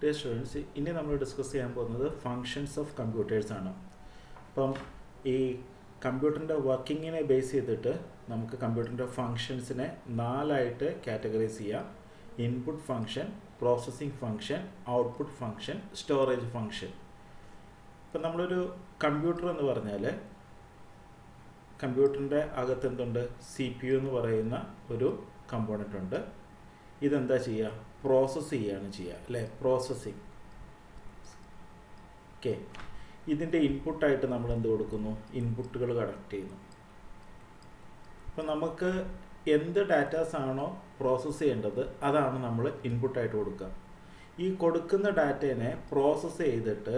Dear students, ഇനി നമ്മൾ discuss ചെയ്യാൻ പോകുന്നത് ഫങ്ഷൻസ് ഓഫ് കമ്പ്യൂട്ടേഴ്സ് ആണ്. അപ്പം ഈ കമ്പ്യൂട്ടറിൻ്റെ വർക്കിങ്ങിനെ ബേസ് ചെയ്തിട്ട് നമുക്ക് കമ്പ്യൂട്ടറിൻ്റെ ഫങ്ഷൻസിനെ 4ആയിട്ട് കാറ്റഗറൈസ് ചെയ്യാം. Input function, processing function, output function, storage function. ഇപ്പം നമ്മളൊരു കമ്പ്യൂട്ടർ എന്ന് പറഞ്ഞാൽ കമ്പ്യൂട്ടറിൻ്റെ അകത്ത് എന്തുണ്ട്? CPU എന്ന് പറയുന്ന ഒരു കമ്പോണൻ്റ് ഉണ്ട്. ഇതെന്താ ചെയ്യുക? പ്രോസസ്സ് ചെയ്യുകയാണ് ചെയ്യുക, അല്ലേ? പ്രോസസ്സിങ്. ഓക്കെ, ഇതിൻ്റെ ഇൻപുട്ടായിട്ട് നമ്മൾ എന്ത് കൊടുക്കുന്നു? ഇൻപുട്ടുകൾ കണക്ട് ചെയ്യുന്നു. അപ്പം നമുക്ക് എന്ത് ഡാറ്റാസ് ആണോ പ്രോസസ്സ് ചെയ്യേണ്ടത് അതാണ് നമ്മൾ ഇൻപുട്ടായിട്ട് കൊടുക്കുക. ഈ കൊടുക്കുന്ന ഡാറ്റേനെ പ്രോസസ്സ് ചെയ്തിട്ട്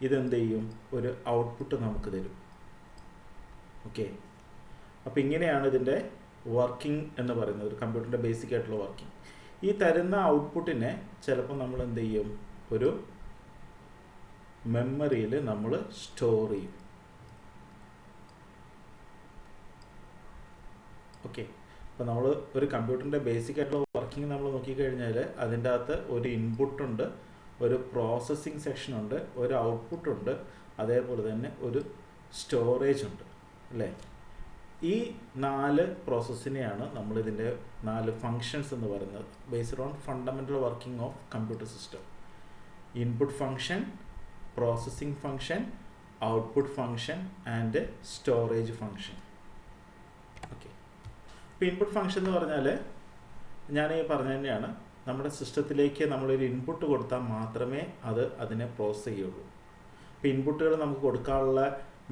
ഇതെന്ത് ചെയ്യും? ഒരു ഔട്ട്പുട്ട് നമുക്ക് തരും. ഓക്കെ, അപ്പോൾ ഇങ്ങനെയാണ് ഇതിൻ്റെ വർക്കിംഗ് എന്ന് പറയുന്നത്, ഒരു കമ്പ്യൂട്ടറിൻ്റെ ബേസിക് ആയിട്ടുള്ള വർക്കിംഗ്. ഈ തരുന്ന ഔട്ട്പുട്ടിനെ ചിലപ്പോൾ നമ്മൾ എന്ത് ചെയ്യും? ഒരു മെമ്മറിയിൽ നമ്മൾ സ്റ്റോർ ചെയ്യും. ഓക്കെ, അപ്പോൾ നമ്മൾ ഒരു കമ്പ്യൂട്ടറിൻ്റെ ബേസിക് ആയിട്ടുള്ള വർക്കിംഗ് നമ്മൾ നോക്കിക്കഴിഞ്ഞാൽ അതിൻ്റെ അകത്ത് ഒരു ഇൻപുട്ടുണ്ട്, ഒരു പ്രോസസ്സിംഗ് സെക്ഷൻ ഉണ്ട്, ഒരു ഔട്ട്പുട്ട് ഉണ്ട്, അതേപോലെ തന്നെ ഒരു സ്റ്റോറേജ് ഉണ്ട്, അല്ലേ? ഈ 4 പ്രോസസ്സിനെയാണ് നമ്മളിതിൻ്റെ 4 ഫങ്ഷൻസ് എന്ന് പറയുന്നത്, based on fundamental working of computer system. Input function, processing function, output function and storage function. Okay, ഇപ്പോൾ ഇൻപുട്ട് ഫങ്ഷൻ എന്ന് പറഞ്ഞാൽ ഞാൻ ഈ പറഞ്ഞ തന്നെയാണ്, നമ്മുടെ സിസ്റ്റത്തിലേക്ക് നമ്മളൊരു ഇൻപുട്ട് കൊടുത്താൽ മാത്രമേ അത് അതിനെ പ്രോസസ്സ് ചെയ്യുള്ളൂ. ഇപ്പോൾ ഇൻപുട്ടുകൾ നമുക്ക് കൊടുക്കാനുള്ള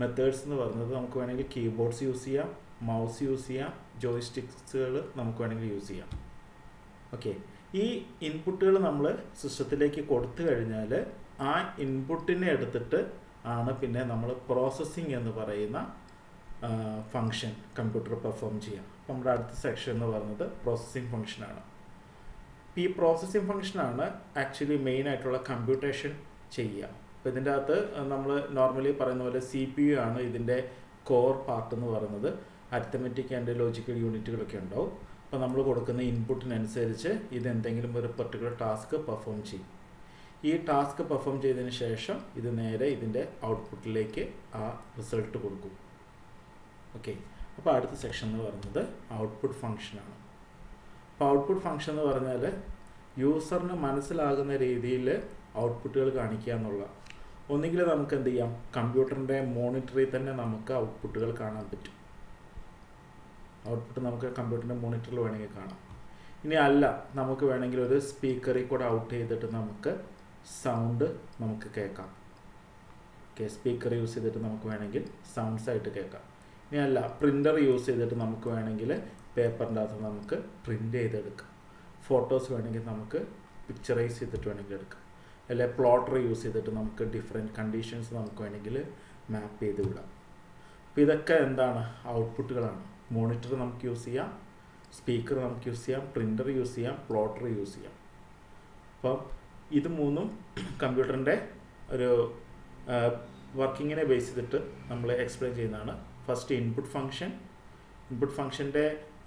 മെത്തേഡ്സ് എന്ന് പറയുന്നത് നമുക്ക് വേണമെങ്കിൽ കീബോർഡ്സ് യൂസ് ചെയ്യാം, മൗസ് യൂസ് ചെയ്യാം, ജോയ്സ്റ്റിക്സുകൾ നമുക്ക് വേണമെങ്കിൽ യൂസ് ചെയ്യാം. ഓക്കെ, ഈ ഇൻപുട്ടുകൾ നമ്മൾ സിസ്റ്റത്തിലേക്ക് കൊടുത്തു കഴിഞ്ഞാൽ ആ ഇൻപുട്ടിനെ എടുത്തിട്ട് ആണ് പിന്നെ നമ്മൾ പ്രോസസ്സിംഗ് എന്ന് പറയുന്ന ഫങ്ഷൻ കമ്പ്യൂട്ടർ പെർഫോം ചെയ്യാം. അപ്പോൾ നമ്മുടെ അടുത്ത സെക്ഷൻ എന്ന് പറയുന്നത് പ്രോസസ്സിംഗ് ഫങ്ഷനാണ്. ഈ പ്രോസസ്സിംഗ് ഫങ്ഷനാണ് ആക്ച്വലി മെയിൻ ആയിട്ടുള്ള കമ്പ്യൂട്ടേഷൻ ചെയ്യുക. അപ്പോൾ ഇതിൻ്റെ അകത്ത് നമ്മൾ നോർമലി പറയുന്ന പോലെ CPU ആണ് ഇതിൻ്റെ കോർ പാർട്ട് എന്ന് പറയുന്നത്. അരിത്തമെറ്റിക് ആൻഡ് ലോജിക്കൽ യൂണിറ്റുകളൊക്കെ ഉണ്ടാവും. അപ്പോൾ നമ്മൾ കൊടുക്കുന്ന ഇൻപുട്ടിനനുസരിച്ച് ഇത് എന്തെങ്കിലും ഒരു പെർട്ടിക്കുലർ ടാസ്ക് പെർഫോം ചെയ്യും. ഈ ടാസ്ക് പെർഫോം ചെയ്തതിന് ശേഷം ഇത് നേരെ ഇതിൻ്റെ ഔട്ട്പുട്ടിലേക്ക് ആ റിസൾട്ട് കൊടുക്കും. ഓക്കെ, അപ്പോൾ അടുത്ത സെക്ഷൻ എന്ന് പറയുന്നത് ഔട്ട്പുട്ട് ഫങ്ഷനാണ്. അപ്പോൾ ഔട്ട്പുട്ട് ഫങ്ഷൻ എന്ന് പറഞ്ഞാൽ യൂസറിന് മനസ്സിലാകുന്ന രീതിയിൽ ഔട്ട്പുട്ടുകൾ കാണിക്കുക എന്നുള്ള. ഒന്നുകിൽ നമുക്ക് എന്ത് ചെയ്യാം? കമ്പ്യൂട്ടറിൻ്റെ മോണിറ്ററിൽ തന്നെ നമുക്ക് ഔട്ട്പുട്ടുകൾ കാണാൻ പറ്റും. ഔട്ട്പുട്ട് നമുക്ക് കമ്പ്യൂട്ടറിൻ്റെ മോണിറ്ററിൽ വേണമെങ്കിൽ കാണാം. ഇനി അല്ല, നമുക്ക് വേണമെങ്കിൽ ഒരു സ്പീക്കറിൽ കൂടെ ഔട്ട് ചെയ്തിട്ട് നമുക്ക് സൗണ്ട് നമുക്ക് കേൾക്കാം. ഓക്കെ, സ്പീക്കർ യൂസ് ചെയ്തിട്ട് നമുക്ക് വേണമെങ്കിൽ സൗണ്ട്സ് ആയിട്ട് കേൾക്കാം. ഇനി അല്ല, പ്രിൻ്റർ യൂസ് ചെയ്തിട്ട് നമുക്ക് വേണമെങ്കിൽ പേപ്പറിൻ്റെ അകത്ത് നമുക്ക് പ്രിൻ്റ് ചെയ്തെടുക്കാം. ഫോട്ടോസ് വേണമെങ്കിൽ നമുക്ക് പിക്ചറൈസ് ചെയ്തിട്ട് വേണമെങ്കിൽ എടുക്കാം. അല്ലെ പ്ലോട്ടർ യൂസ് ചെയ്തിട്ട് നമുക്ക് ഡിഫറെൻറ്റ് കണ്ടീഷൻസ് നമുക്ക് വേണമെങ്കിൽ മാപ്പ് ചെയ്ത് വിടാം. അപ്പോൾ ഇതൊക്കെ എന്താണ്? ഔട്ട്പുട്ടുകളാണ്. മോണിറ്റർ നമുക്ക് യൂസ് ചെയ്യാം, സ്പീക്കർ നമുക്ക് യൂസ് ചെയ്യാം, പ്രിൻ്റർ യൂസ് ചെയ്യാം, പ്ലോട്ടർ യൂസ് ചെയ്യാം. അപ്പം ഇത് മൂന്നും കമ്പ്യൂട്ടറിൻ്റെ ഒരു വർക്കിങ്ങിനെ ബേസ് ചെയ്തിട്ട് നമ്മൾ എക്സ്പ്ലെയിൻ ചെയ്യുന്നതാണ്. First input function.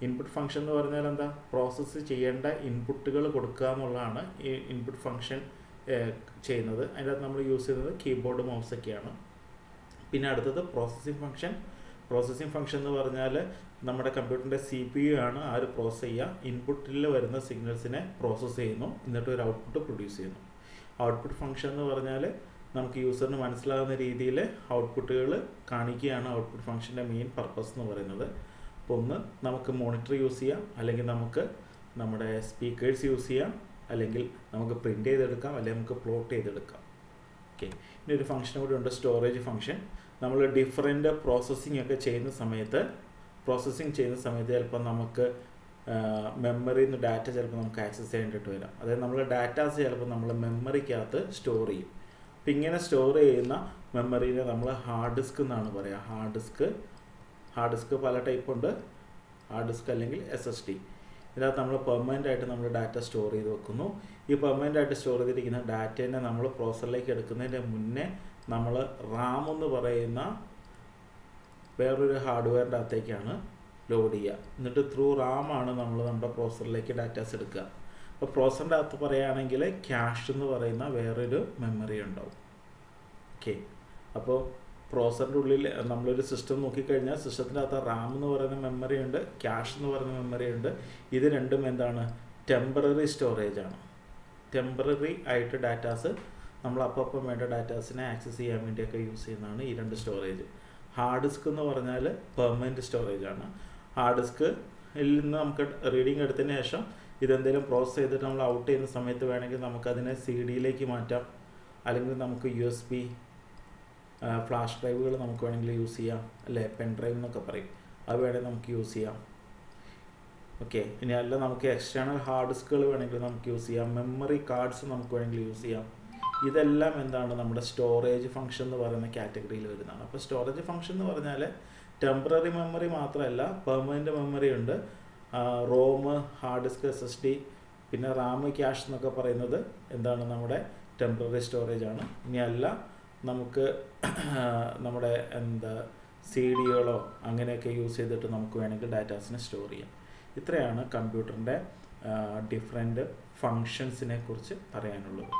Input function എന്ന് പറഞ്ഞാൽ എന്താ? പ്രോസസ്സ് ചെയ്യേണ്ട ഇൻപുട്ടുകൾ കൊടുക്കുക എന്നുള്ളതാണ് ഈ ഇൻപുട്ട് ഫങ്ഷൻ ചെയ്യുന്നത്. അതിൻ്റെ അകത്ത് നമ്മൾ യൂസ് ചെയ്യുന്നത് കീബോർഡ്, മൗസൊക്കെയാണ്. പിന്നെ അടുത്തത് പ്രോസസ്സിംഗ് ഫങ്ഷൻ. പ്രോസസ്സിംഗ് ഫങ്ഷൻ എന്ന് പറഞ്ഞാൽ നമ്മുടെ കമ്പ്യൂട്ടറിൻ്റെ CPU ആണ് ആ ഒരു പ്രോസസ്സ് ചെയ്യുക. ഇൻപുട്ടിൽ വരുന്ന സിഗ്നൽസിനെ പ്രോസസ്സ് ചെയ്യുന്നു, എന്നിട്ട് ഒരു ഔട്ട്പുട്ട് പ്രൊഡ്യൂസ് ചെയ്യുന്നു. ഔട്ട്പുട്ട് ഫങ്ഷൻ എന്ന് പറഞ്ഞാൽ നമുക്ക് യൂസറിന് മനസ്സിലാകുന്ന രീതിയിൽ ഔട്ട്പുട്ടുകൾ കാണിക്കുകയാണ് ഔട്ട്പുട്ട് ഫങ്ഷൻ്റെ മെയിൻ പർപ്പസ് എന്ന് പറയുന്നത്. അപ്പോൾ ഒന്ന് നമുക്ക് മോണിറ്റർ യൂസ് ചെയ്യാം, അല്ലെങ്കിൽ നമുക്ക് നമ്മുടെ സ്പീക്കേഴ്സ് യൂസ് ചെയ്യാം, അല്ലെങ്കിൽ നമുക്ക് പ്രിൻ്റ് ചെയ്തെടുക്കാം, അല്ലെങ്കിൽ നമുക്ക് പ്ലോട്ട് ചെയ്തെടുക്കാം. ഓക്കെ, ഇനി ഒരു ഫംഗ്ഷൻ കൂടി ഉണ്ട്, സ്റ്റോറേജ് ഫംഗ്ഷൻ. നമ്മൾ ഡിഫറെൻ്റ് പ്രോസസ്സിംഗ് ചെയ്യുന്ന സമയത്ത് ചിലപ്പോൾ നമുക്ക് മെമ്മറിയിൽ നിന്ന് ഡാറ്റ ചിലപ്പോൾ നമുക്ക് ആക്സസ് ചെയ്യേണ്ടിട്ട് വരാം. അതായത് നമ്മൾ ഡാറ്റാസ് ചിലപ്പോൾ നമ്മൾ മെമ്മറിക്കകത്ത് സ്റ്റോർ ചെയ്യും. അപ്പം ഇങ്ങനെ സ്റ്റോർ ചെയ്യുന്ന മെമ്മറീനെ നമ്മൾ ഹാർഡ് ഡിസ്ക് എന്നാണ് പറയുക. ഹാർഡ് ഡിസ്ക് പല ടൈപ്പ് ഉണ്ട്. ഹാർഡ് ഡിസ്ക് അല്ലെങ്കിൽ SSD. ഇതിനകത്ത് നമ്മൾ പെർമനൻ്റ് ആയിട്ട് നമ്മൾ ഡാറ്റ സ്റ്റോർ ചെയ്ത് വെക്കുന്നു. ഈ പെർമനൻ്റ് ആയിട്ട് സ്റ്റോർ ചെയ്തിരിക്കുന്ന ഡാറ്റേനെ നമ്മൾ പ്രോസസ്സിലേക്ക് എടുക്കുന്നതിൻ്റെ മുന്നേ നമ്മൾ റാം എന്ന് പറയുന്ന വേറൊരു ഹാർഡ്വെയറിൻ്റെ അകത്തേക്കാണ് ലോഡ് ചെയ്യുക. എന്നിട്ട് ത്രൂ റാമാണ് നമ്മൾ നമ്മുടെ പ്രോസസ്സിലേക്ക് ഡാറ്റാസ് എടുക്കുക. അപ്പോൾ പ്രോസറിൻ്റെ അകത്ത് പറയുകയാണെങ്കിൽ ക്യാഷ് എന്ന് പറയുന്ന വേറൊരു മെമ്മറി ഉണ്ടാവും. ഓക്കെ, അപ്പോൾ പ്രോസറിൻ്റെ ഉള്ളിൽ നമ്മളൊരു സിസ്റ്റം നോക്കിക്കഴിഞ്ഞാൽ സിസ്റ്റത്തിൻ്റെ അകത്ത് റാം എന്ന് പറയുന്ന മെമ്മറി ഉണ്ട്, ക്യാഷ് എന്ന് പറയുന്ന മെമ്മറി ഉണ്ട്. ഇത് രണ്ടും എന്താണ്? ടെമ്പററി സ്റ്റോറേജ് ആണ്. ടെമ്പററി ആയിട്ട് ഡാറ്റാസ് നമ്മൾ അപ്പം വേണ്ട ഡാറ്റാസിനെ ആക്സസ് ചെയ്യാൻ വേണ്ടിയൊക്കെ യൂസ് ചെയ്യുന്നതാണ് ഈ രണ്ട് സ്റ്റോറേജ്. ഹാർഡ് ഡിസ്ക് എന്ന് പറഞ്ഞാൽ പെർമനൻറ്റ് സ്റ്റോറേജ് ആണ്. ഹാർഡ് ഡിസ്കിൽ നിന്ന് നമുക്ക് റീഡിങ് എടുത്തതിന് ശേഷം ഇതെന്തെങ്കിലും പ്രോസസ്സ് ചെയ്തിട്ട് നമ്മൾ ഔട്ട് ചെയ്യുന്ന സമയത്ത് വേണമെങ്കിൽ നമുക്കതിനെ CD മാറ്റാം, അല്ലെങ്കിൽ നമുക്ക് USB ഫ്ലാഷ് ഡ്രൈവുകൾ നമുക്ക് വേണമെങ്കിൽ യൂസ് ചെയ്യാം, അല്ലേ, പെൻ ഡ്രൈവ് എന്നൊക്കെ പറയും, അത് വേണമെങ്കിൽ നമുക്ക് യൂസ് ചെയ്യാം. ഓക്കെ, ഇനി അല്ല നമുക്ക് എക്സ്റ്റേണൽ ഹാർഡ് ഡിസ്കുകൾ വേണമെങ്കിൽ നമുക്ക് യൂസ് ചെയ്യാം, മെമ്മറി കാർഡ്സ് നമുക്ക് വേണമെങ്കിൽ യൂസ് ചെയ്യാം. ഇതെല്ലാം എന്താണ്? നമ്മുടെ സ്റ്റോറേജ് ഫംഗ്ഷൻ എന്ന് പറയുന്ന കാറ്റഗറിയിൽ വരുന്നതാണ്. അപ്പോൾ സ്റ്റോറേജ് ഫംഗ്ഷൻ എന്ന് പറഞ്ഞാൽ ടെമ്പററി മെമ്മറി മാത്രമല്ല, പെർമനൻറ്റ് മെമ്മറി ഉണ്ട്, റോം, ഹാർഡ് ഡിസ്ക്, SSD, പിന്നെ റാം, ക്യാഷ് എന്നൊക്കെ പറയുന്നത് എന്താണ്? നമ്മുടെ ടെമ്പററി സ്റ്റോറേജ് ആണ്. ഇനി അല്ല നമുക്ക് നമ്മുടെ CD-കളോ അങ്ങനെയൊക്കെ യൂസ് ചെയ്തിട്ട് നമുക്ക് വേണമെങ്കിൽ ഡാറ്റാസിനെ സ്റ്റോർ ചെയ്യാം. ഇത്രയാണ് കമ്പ്യൂട്ടറിൻ്റെ ഡിഫറെൻറ്റ് ഫങ്ഷൻസിനെ കുറിച്ച് പറയാനുള്ളത്.